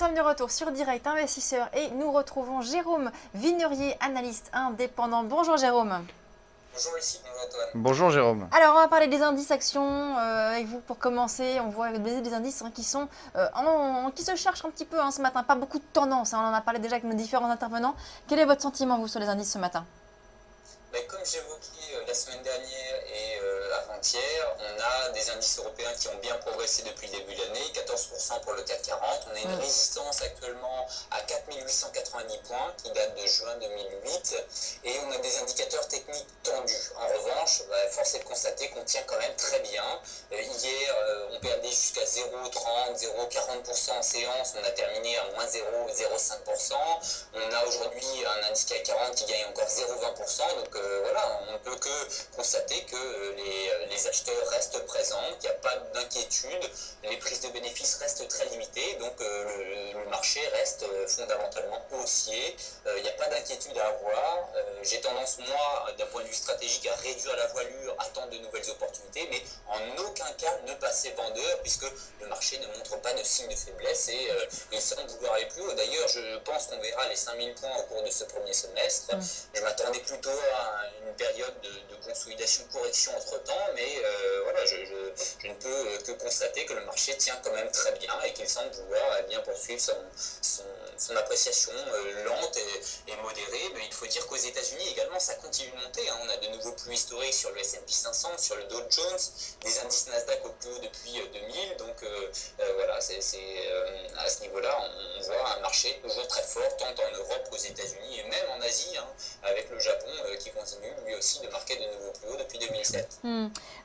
sommes de retour sur Direct Investisseur et nous retrouvons Jérôme Vignerier, analyste indépendant. Bonjour Jérôme. Bonjour Lucie, bonjour Antoine. Bonjour Jérôme. Alors on va parler des indices actions avec vous pour commencer. On voit des indices qui sont qui se cherchent un petit peu ce matin. Pas beaucoup de tendances, on en a parlé déjà avec nos différents intervenants. Quel est votre sentiment vous sur les indices ce matin? Comme j'évoquais la semaine dernière et avant-hier, on a des indices européens qui ont bien progressé depuis le début de l'année, 14% pour le CAC 40. On a une résistance actuellement à 4890 points qui date de juin 2008 et on a des indicateurs techniques tendus. En revanche, force est de constater qu'on tient quand même très bien. Hier, on perdait jusqu'à 0,30, 0,40% en séance, on a terminé à moins 0,05%. On a aujourd'hui un indice CAC 40 qui gagne encore 0,20%. Donc voilà, on ne peut que constater que les acheteurs restent présents, qu'il n'y a pas d'inquiétude, les prises de bénéfices restent très limitées, donc le marché reste fondamentalement haussier, il n'y a pas d'inquiétude à avoir. J'ai tendance, moi, d'un point de vue stratégique, à réduire la voilure, attendre de nouvelles opportunités, mais en aucun cas ne passer vendeur, puisque le marché ne montre pas de signe de faiblesse et il semble vouloir aller plus haut. D'ailleurs, je pense qu'on verra les 5000 points au cours de ce premier semestre. Je m'attendais plutôt à une période de consolidation, correction entre-temps, mais voilà, je ne peux que constater que le marché tient quand même très bien et qu'il semble vouloir bien poursuivre son appréciation lente et modérée. Mais il faut dire qu'aux États-Unis également, ça continue de monter. On a de nouveaux plus historiques sur le S&P 500, sur le Dow Jones, des indices Nasdaq au plus haut depuis 2000. Donc voilà, à ce niveau-là, on voit un marché toujours très fort, tant en Europe qu'aux États-Unis et même en Asie, avec le Japon qui continue lui aussi de marquer de nouveaux plus hauts depuis 2007.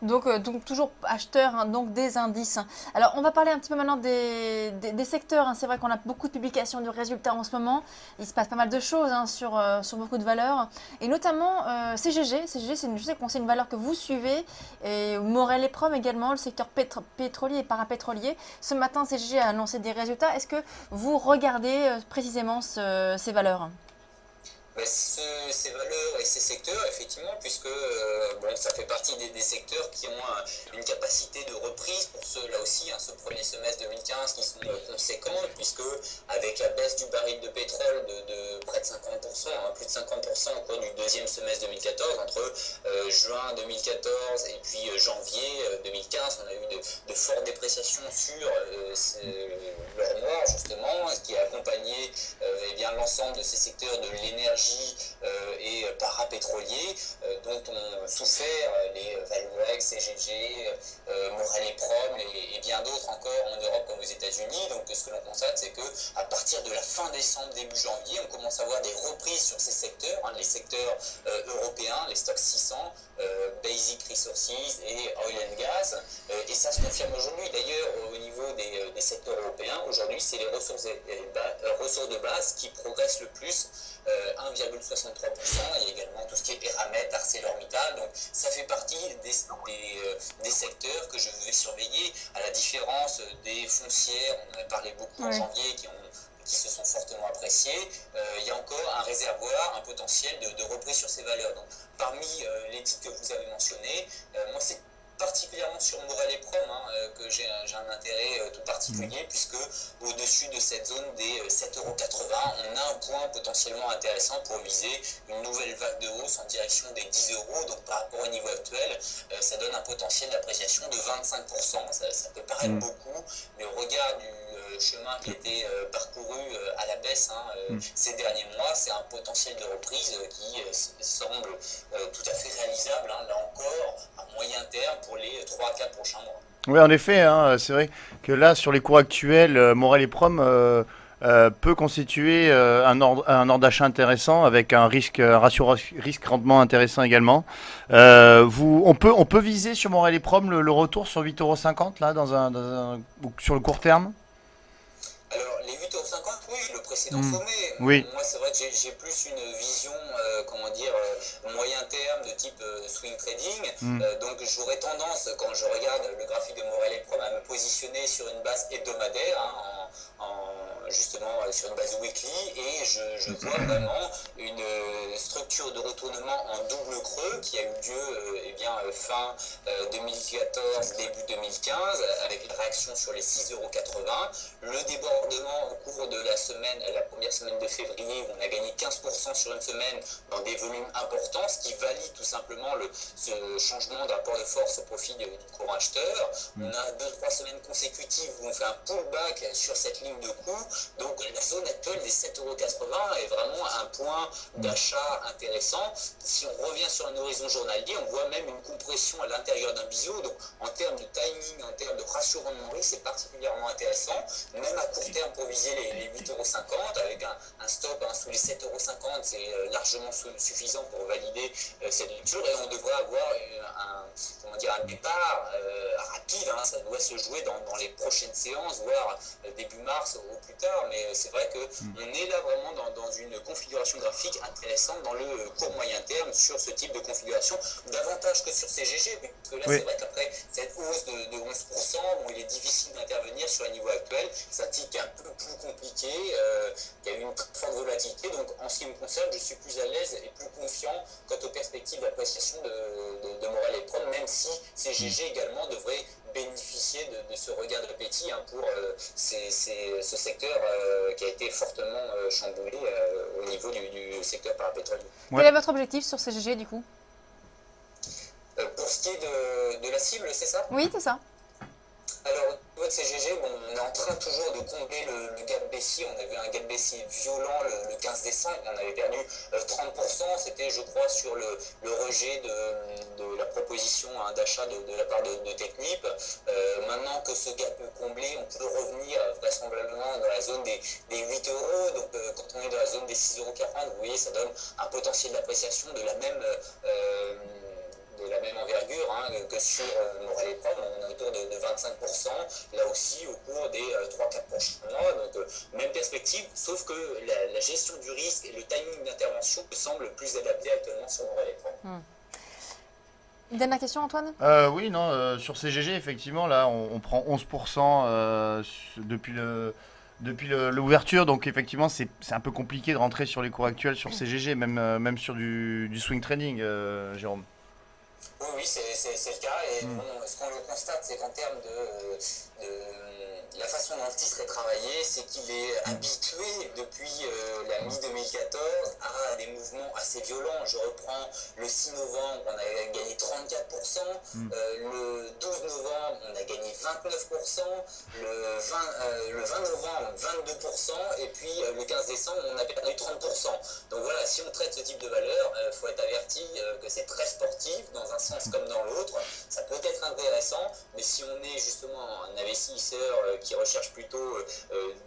Donc toujours acheteur donc des indices. Alors on va parler un petit peu maintenant des secteurs. C'est vrai qu'on a beaucoup de publications de résultats en ce moment. Il se passe pas mal de choses sur beaucoup de valeurs. Et notamment CGG. CGG, je sais que c'est une valeur que vous suivez. Et Morel et Prom également, le secteur pétrolier et parapétrolier. Ce matin, CGG a annoncé des résultats. Est-ce que vous regardez précisément ces valeurs ? Ces valeurs et ces secteurs, effectivement, puisque ça fait partie des secteurs qui ont une capacité de reprise pour ceux, là aussi, ce premier semestre 2015 qui sont conséquents, puisque avec la baisse du baril de pétrole de près de 50%, plus de 50% au cours du deuxième semestre 2014, entre juin 2014 et puis janvier 2015, on a eu de fortes dépréciations sur leur noir, justement, ce qui a accompagné l'ensemble de ces secteurs de l'énergie et parapétroliers dont ont souffert les Valuex, CGG, Morel et Prom et bien d'autres encore en Europe comme aux États-Unis. Donc ce que l'on constate, c'est que à partir de la fin décembre, début janvier, on commence à voir des reprises sur ces secteurs, les secteurs européens, les stocks 600, Basic Resources et Oil and Gas. Et ça se confirme aujourd'hui. D'ailleurs, au niveau des secteurs européens, aujourd'hui, c'est les ressources de base qui progressent le plus. 1,63%, il y a également tout ce qui est Eramet, ArcelorMittal, donc ça fait partie des secteurs que je vais surveiller, à la différence des foncières, on en a parlé beaucoup en janvier, qui se sont fortement appréciés. Il y a encore un réservoir, un potentiel de reprise sur ces valeurs. Donc, parmi les titres que vous avez mentionnés, moi c'est particulièrement sur Morel et Prom que j'ai un intérêt tout particulier, puisque au-dessus de cette zone des 7,80 €, on a un point potentiellement intéressant pour viser une nouvelle vague de hausse en direction des 10 €. Donc par rapport au niveau actuel, ça donne un potentiel d'appréciation de 25%. Ça peut paraître beaucoup, mais au regard du chemin qui a été parcouru à la baisse ces derniers mois, c'est un potentiel de reprise qui semble tout à fait réalisable, là encore, à moyen terme pour les 3 à 4 prochains mois. Oui, en effet, c'est vrai que là, sur les cours actuels, Morel et Prom peut constituer un ordre d'achat intéressant avec un ratio risque-rendement intéressant également. On peut viser sur Morel et Prom le retour sur 8,50 € là, sur le court terme? Alors, les 8,50 €, oui, le précédent sommet. Oui. Moi, c'est vrai que j'ai plus une vision, moyen terme de type swing trading. Donc, j'aurais tendance, quand je regarde le graphique de Morel et Prom, à me positionner sur une base hebdomadaire, justement sur une base weekly, et je vois vraiment une structure de retournement en double creux qui a eu lieu fin 2014, début 2015, avec une réaction sur les 6,80 €. Le débordement au cours de la première semaine de février, où on a gagné 15% sur une semaine dans des volumes importants, ce qui valide tout simplement ce changement de rapport de force au profit du courant acheteur. On a 2-3 semaines consécutives où on fait un pullback sur cette ligne de coût. Donc la zone actuelle des 7,80 € est vraiment un point d'achat intéressant. Si on revient sur un horizon journalier, on voit même une compression à l'intérieur d'un biseau. Donc en termes de timing, en termes de ratio rendement-risque, c'est particulièrement intéressant. Même à court terme pour viser les 8,50 € avec un stop sous les 7,50 €, c'est largement suffisant pour valider cette lecture, et on devrait avoir un départ rapide. Ça doit se jouer dans les prochaines séances, voire début mars au plus tard. Mais c'est vrai qu'on est là vraiment dans une configuration graphique intéressante dans le court moyen terme sur ce type de configuration, davantage que sur CGG, parce que là c'est vrai qu'après cette hausse de 11%, où il est difficile d'intervenir sur un niveau actuel, c'est un titre qui est un peu plus compliqué, qui a eu une très forte volatilité. Donc en ce qui me concerne, je suis plus à l'aise et plus confiant quant aux perspectives d'appréciation de Morel et Prom, même si CGG également devrait bénéficier de ce regain d'appétit pour ce secteur qui a été fortement chamboulé au niveau du secteur parapétrolier. Quel est votre objectif sur CGG du coup? Pour ce qui est de la cible, c'est ça? Oui, c'est ça. Alors, au niveau de CGG, on est en train toujours de combler le gap baissier. On a vu un gap baissier violent le 15 décembre. On avait perdu 30%. C'était, je crois, sur le rejet de la proposition d'achat de la part de Technip. Maintenant que ce gap est comblé, on peut revenir vraisemblablement dans la zone des 8 €. Donc, quand on est dans la zone des 6,40 €, vous voyez, ça donne un potentiel d'appréciation de la même envergure que sur Morel et Prom. On est autour de 25%, là aussi au cours des 3-4 prochains mois. Donc même perspective, sauf que la gestion du risque et le timing d'intervention me semblent plus adaptés actuellement sur Morel et Prom. Une dernière question, Antoine? Oui, non, sur CGG, effectivement, là, on prend 11% depuis l'ouverture, donc effectivement, c'est un peu compliqué de rentrer sur les cours actuels sur CGG, même sur du swing trading, Jérôme. Oui, c'est le cas. Et ce qu'on le constate, c'est qu'en termes de la façon dont le titre est travaillé, c'est qu'il est habitué depuis la mi-2014 à des mouvements assez violents. Je reprends le 6 novembre, on a gagné 34%. Le 12 novembre, on a gagné 29%. Le 20 novembre, 22%. Et puis le 15 décembre, on a perdu 30%. Donc voilà, si on traite ce type de valeur, il faut être averti que c'est très sportif dans un sens comme dans l'autre. Ça peut être intéressant, mais si on est justement un investisseur qui recherche plutôt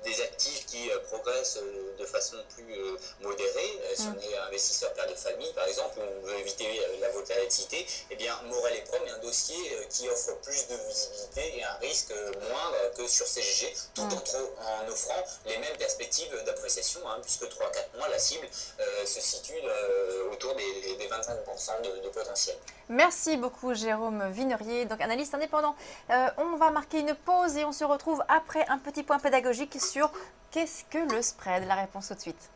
des actifs qui progressent de façon plus modérée, si on est investisseur père de famille par exemple, où on veut éviter la volatilité, eh bien Morel et Prom est un dossier qui offre plus de visibilité et un risque moindre que sur CGG, tout en offrant les mêmes perspectives d'appréciation, puisque 3-4 mois, la cible se situe autour des 25% de potentiel. Merci beaucoup Jérôme Vinerier, donc analyste indépendant. On va marquer une pause et on se retrouve après un petit point pédagogique sur qu'est-ce que le spread. La réponse tout de suite.